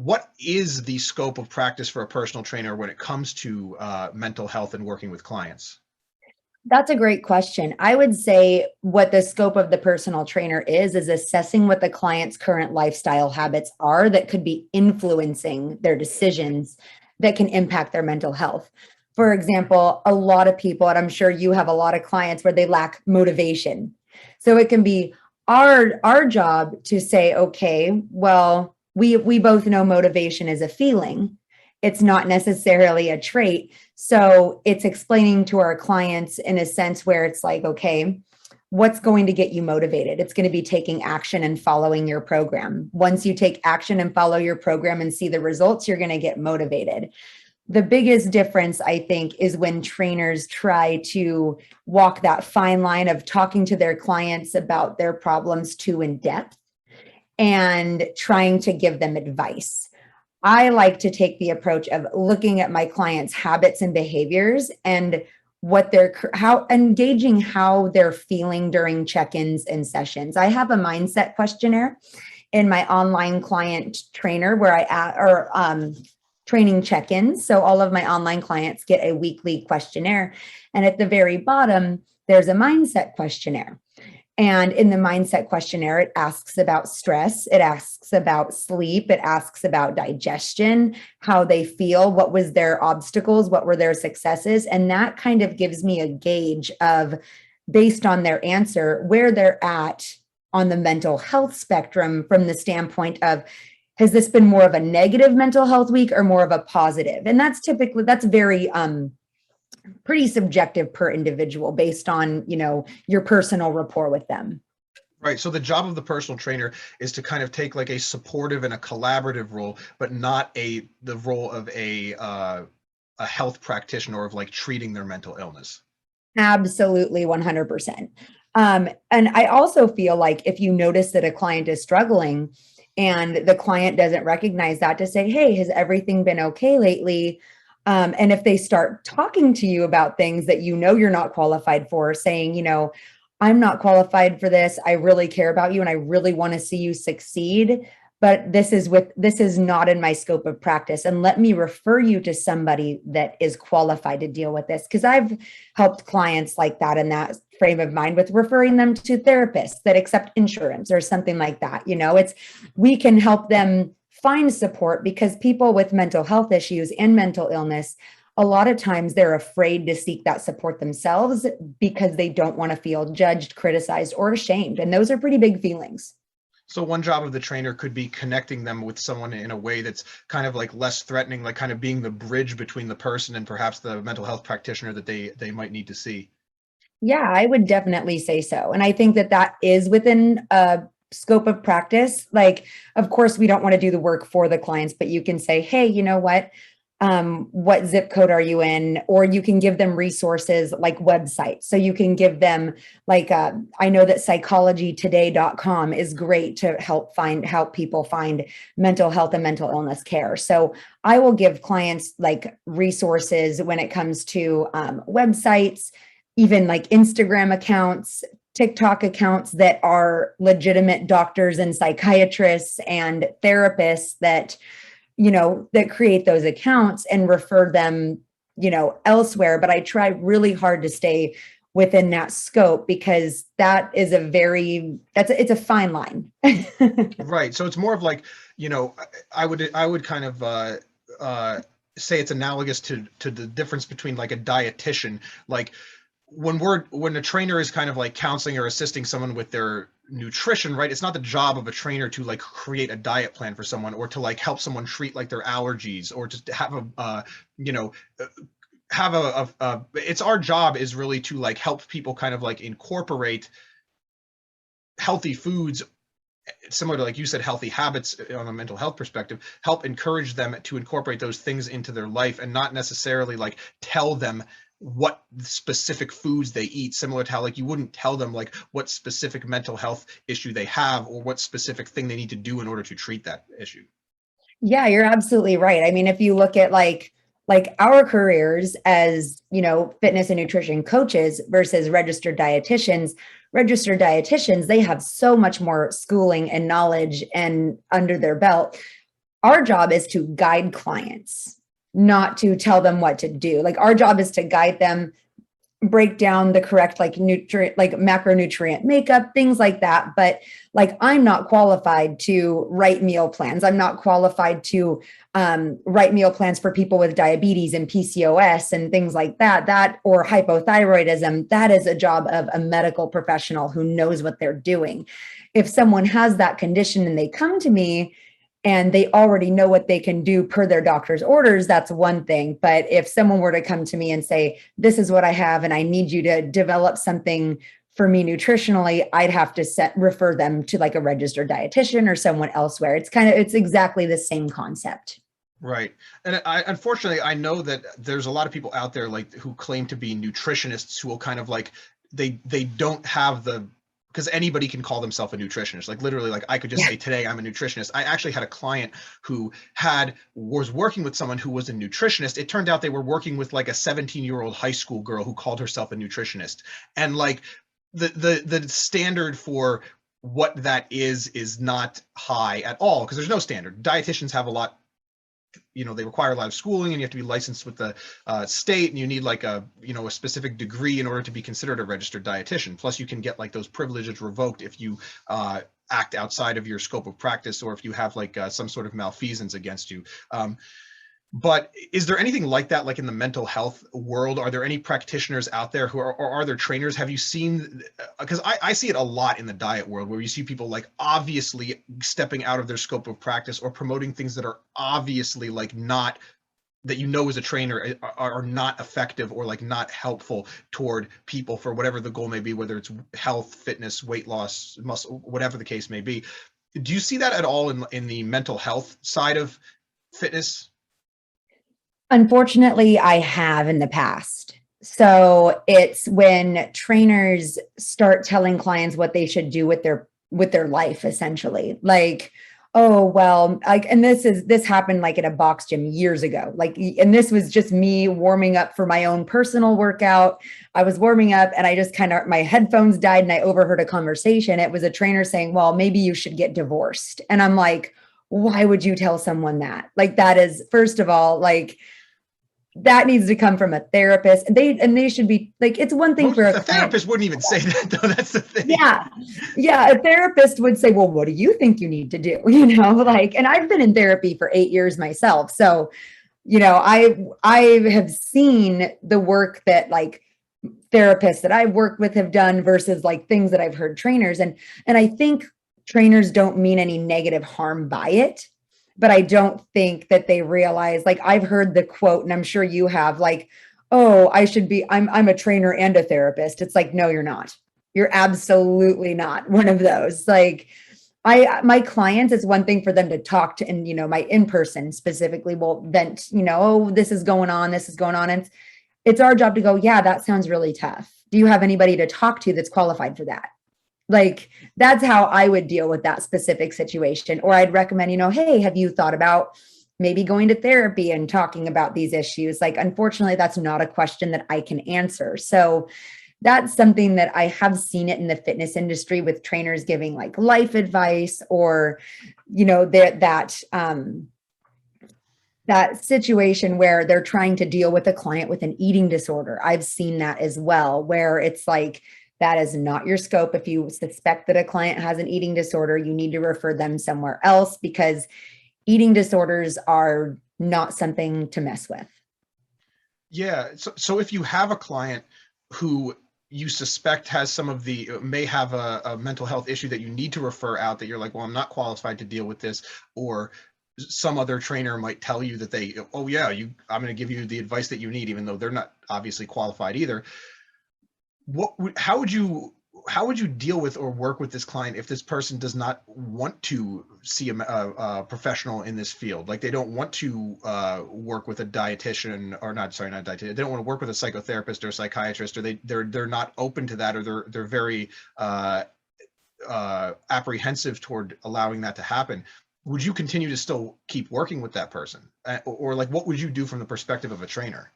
what is the scope of practice for a personal trainer when it comes to mental health and working with clients? That's a great question. I would say what the scope of the personal trainer is assessing what the client's current lifestyle habits are that could be influencing their decisions that can impact their mental health. For example, a lot of people, and I'm sure you have a lot of clients where they lack motivation. So it can be our job to say, okay, well, we both know motivation is a feeling. It's not necessarily a trait. So it's explaining to our clients in a sense where it's like, okay, what's going to get you motivated? It's going to be taking action and following your program. Once you take action and follow your program and see the results, you're going to get motivated. The biggest difference, I think, is when trainers try to walk that fine line of talking to their clients about their problems too in depth and trying to give them advice. I like to take the approach of looking at my clients' habits and behaviors and how engaging how they're feeling during check-ins and sessions. I have a mindset questionnaire in my online client trainer where training check-ins. So all of my online clients get a weekly questionnaire. And at the very bottom, there's a mindset questionnaire. And in the mindset questionnaire, it asks about stress, it asks about sleep, it asks about digestion, how they feel, what was their obstacles, what were their successes. And that kind of gives me a gauge of, based on their answer, where they're at on the mental health spectrum from the standpoint of, has this been more of a negative mental health week or more of a positive? And that's very pretty subjective per individual based on, your personal rapport with them. Right. So the job of the personal trainer is to kind of take like a supportive and a collaborative role, but not the role of a health practitioner or of like treating their mental illness. Absolutely, 100%. And I also feel like if you notice that a client is struggling and the client doesn't recognize that, to say, hey, has everything been okay lately? And if they start talking to you about things that you're not qualified for, saying, I'm not qualified for this. I really care about you and I really want to see you succeed. But this is not in my scope of practice. And let me refer you to somebody that is qualified to deal with this. Because I've helped clients like that in that frame of mind with referring them to therapists that accept insurance or something like that. We can help them find support, because people with mental health issues and mental illness, a lot of times they're afraid to seek that support themselves because they don't want to feel judged, criticized, or ashamed. And those are pretty big feelings. So one job of the trainer could be connecting them with someone in a way that's kind of like less threatening, like kind of being the bridge between the person and perhaps the mental health practitioner that they might need to see. Yeah, I would definitely say so. And I think that is within a scope of practice. Like, of course, we don't want to do the work for the clients, but you can say, hey, you know what zip code are you in? Or you can give them resources like websites. So you can give them like, I know that psychologytoday.com is great to help people find mental health and mental illness care. So I will give clients like resources when it comes to websites, even like Instagram accounts, TikTok accounts that are legitimate doctors and psychiatrists and therapists that create those accounts and refer them, elsewhere. But I try really hard to stay within that scope, because that is it's a fine line. Right. So it's more of like, I would kind of say it's analogous to the difference between like a dietitian. Like when a trainer is kind of like counseling or assisting someone with their nutrition, right? It's not the job of a trainer to like create a diet plan for someone or to like help someone treat like their allergies or just have it's our job is really to like help people kind of like incorporate healthy foods, similar to, like you said, healthy habits on a mental health perspective, help encourage them to incorporate those things into their life and not necessarily like tell them what specific foods they eat, similar to how like you wouldn't tell them like what specific mental health issue they have or what specific thing they need to do in order to treat that issue. Yeah, you're absolutely right. I mean, if you look at like our careers as, fitness and nutrition coaches versus registered dietitians, they have so much more schooling and knowledge and under their belt. Our job is to guide clients, not to tell them what to do. Like our job is to guide them, break down the correct like nutrient, like macronutrient makeup, things like that. But like I'm not qualified to write meal plans. I'm not qualified to write meal plans for people with diabetes and PCOS and things like that. That or hypothyroidism. That is a job of a medical professional who knows what they're doing. If someone has that condition and they come to me and they already know what they can do per their doctor's orders, that's one thing. But if someone were to come to me and say, this is what I have, and I need you to develop something for me nutritionally, I'd have to refer them to like a registered dietitian or someone elsewhere. It's exactly the same concept. Right. And unfortunately, I know that there's a lot of people out there like who claim to be nutritionists who will kind of like, they don't have the, because anybody can call themselves a nutritionist. Like literally, like I could just say today I'm a nutritionist. I actually had a client who was working with someone who was a nutritionist. It turned out they were working with like a 17-year-old high school girl who called herself a nutritionist. And like the standard for what that is not high at all, because there's no standard. Dietitians have a lot, they require a lot of schooling, and you have to be licensed with the state, and you need like a specific degree in order to be considered a registered dietitian. Plus you can get like those privileges revoked if you act outside of your scope of practice, or if you have like some sort of malfeasance against you. But is there anything like that, like in the mental health world? Are there any practitioners out there who or are there trainers? Have you seen, because I see it a lot in the diet world, where you see people like obviously stepping out of their scope of practice or promoting things that are obviously like not, that as a trainer are not effective or like not helpful toward people for whatever the goal may be, whether it's health, fitness, weight loss, muscle, whatever the case may be. Do you see that at all in the mental health side of fitness? Unfortunately, I have in the past. So it's when trainers start telling clients what they should do with their life, essentially. Like, oh, well, like, and this happened like at a box gym years ago. Like, and this was just me warming up for my own personal workout. I was warming up and I just my headphones died and I overheard a conversation. It was a trainer saying, well, maybe you should get divorced. And I'm like, why would you tell someone that? Like, that is, first of all, like, that needs to come from a therapist. They should be like, it's one thing for a therapist wouldn't even say that though. That's the thing. Yeah. A therapist would say, well, what do you think you need to do? Like, and I've been in therapy for 8 years myself. So, I have seen the work that like therapists that I've worked with have done versus like things that I've heard trainers. And I think trainers don't mean any negative harm by it, but I don't think that they realize, like I've heard the quote, and I'm sure you have, like, oh, I'm a trainer and a therapist. It's like, no, you're not. You're absolutely not one of those. Like my clients, it's one thing for them to talk to, and my in-person specifically will vent, oh, this is going on. And it's our job to go, yeah, that sounds really tough. Do you have anybody to talk to that's qualified for that? Like, that's how I would deal with that specific situation. Or I'd recommend, hey, have you thought about maybe going to therapy and talking about these issues? Like, unfortunately, that's not a question that I can answer. So that's something that I have seen it in the fitness industry with trainers giving like life advice, or, that situation where they're trying to deal with a client with an eating disorder. I've seen that as well, where it's like, that is not your scope. If you suspect that a client has an eating disorder, you need to refer them somewhere else, because eating disorders are not something to mess with. Yeah. So if you have a client who you suspect may have a mental health issue that you need to refer out, that you're like, well, I'm not qualified to deal with this, or some other trainer might tell you that I'm going to give you the advice that you need, even though they're not obviously qualified either. How would you deal with or work with this client if this person does not want to see a professional in this field? Like, they don't want to work with a dietitian, or not dietitian. They don't want to work with a psychotherapist or a psychiatrist, or they're not open to that, or they're very apprehensive toward allowing that to happen. Would you continue to still keep working with that person, or like, what would you do from the perspective of a trainer?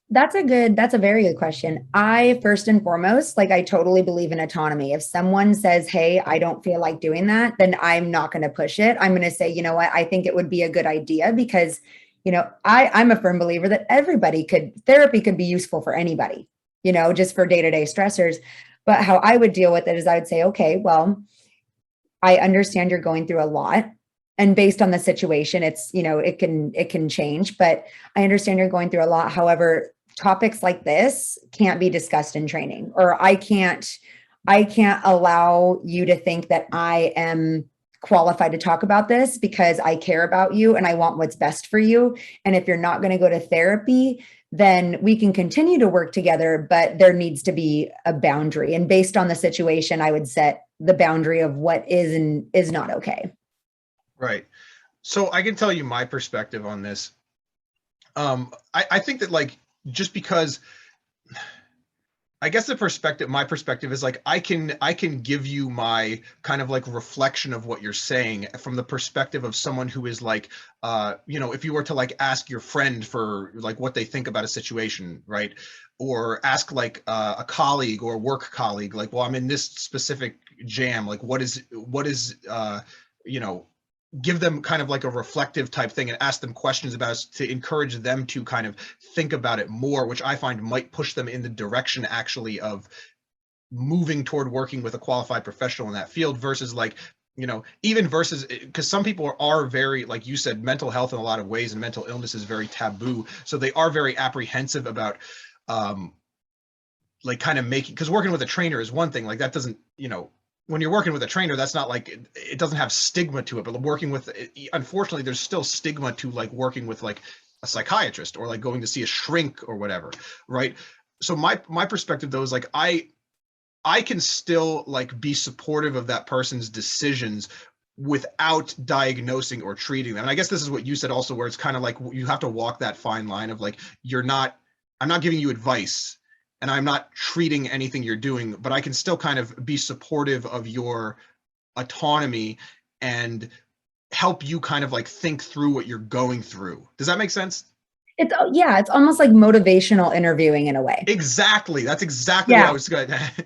That's a very good question. I first and foremost, like I totally believe in autonomy. If someone says, "Hey, I don't feel like doing that," then I'm not going to push it. I'm going to say, "You know what? I think it would be a good idea because, I'm a firm believer that therapy could be useful for anybody, just for day-to-day stressors." But how I would deal with it is I would say, "Okay, well, I understand you're going through a lot. And based on the situation, it can change, but I understand you're going through a lot. However, topics like this can't be discussed in training, or I can't allow you to think that I am qualified to talk about this because I care about you and I want what's best for you. And if you're not going to go to therapy, then we can continue to work together, but there needs to be a boundary. And based on the situation, I would set the boundary of what is and is not okay." Right. So I can tell you my perspective on this. I think that like just because I guess my perspective is like I can give you my kind of like reflection of what you're saying from the perspective of someone who is like, if you were to like ask your friend for like what they think about a situation, right? Or ask like a colleague or a work colleague, like, well, I'm in this specific jam, like you know, give them kind of like a reflective type thing and ask them questions about it to encourage them to kind of think about it more, which I find might push them in the direction actually of moving toward working with a qualified professional in that field versus like, even versus because some people are very, like you said, mental health in a lot of ways and mental illness is very taboo. So they are very apprehensive about like kind of making, because working with a trainer is one thing, like that doesn't, when you're working with a trainer, that's not like it doesn't have stigma to it, but working with, unfortunately, there's still stigma to like working with like a psychiatrist or like going to see a shrink or whatever, right? So my perspective though is like I can still like be supportive of that person's decisions without diagnosing or treating them. And I guess this is what you said also, where it's kind of like you have to walk that fine line of like, I'm not giving you advice and I'm not treating anything you're doing, but I can still kind of be supportive of your autonomy and help you kind of like think through what you're going through. Does that make sense? Yeah, it's almost like motivational interviewing in a way. Exactly. That's exactly what I Yeah. was going. Have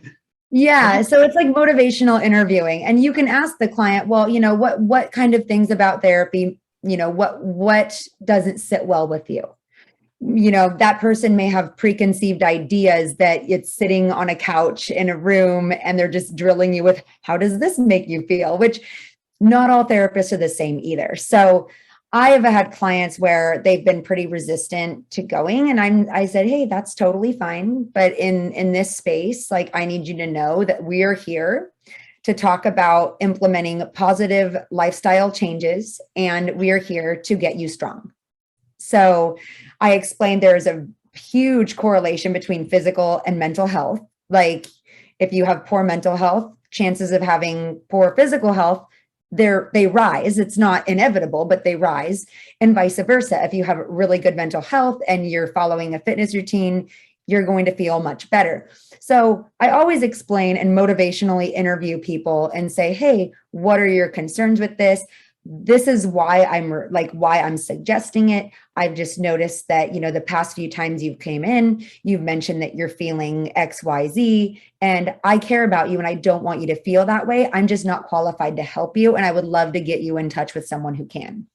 Yeah, you? so it's like motivational interviewing, and you can ask the client, well, what kind of things about therapy, what doesn't sit well with you? That person may have preconceived ideas that it's sitting on a couch in a room and they're just drilling you with, how does this make you feel? Which not all therapists are the same either. So I have had clients where they've been pretty resistant to going, and I said, "Hey, that's totally fine, but in this space, like I need you to know that we are here to talk about implementing positive lifestyle changes, and we are here to get you strong." So I explained there's a huge correlation between physical and mental health. Like if you have poor mental health, chances of having poor physical health, they rise. It's not inevitable, but they rise, and vice versa. If you have really good mental health and you're following a fitness routine, you're going to feel much better. So I always explain and motivationally interview people and say, "Hey, what are your concerns with this? This is why I'm suggesting it. I've just noticed that, the past few times you've came in, you've mentioned that you're feeling XYZ, and I care about you and I don't want you to feel that way. I'm just not qualified to help you. And I would love to get you in touch with someone who can."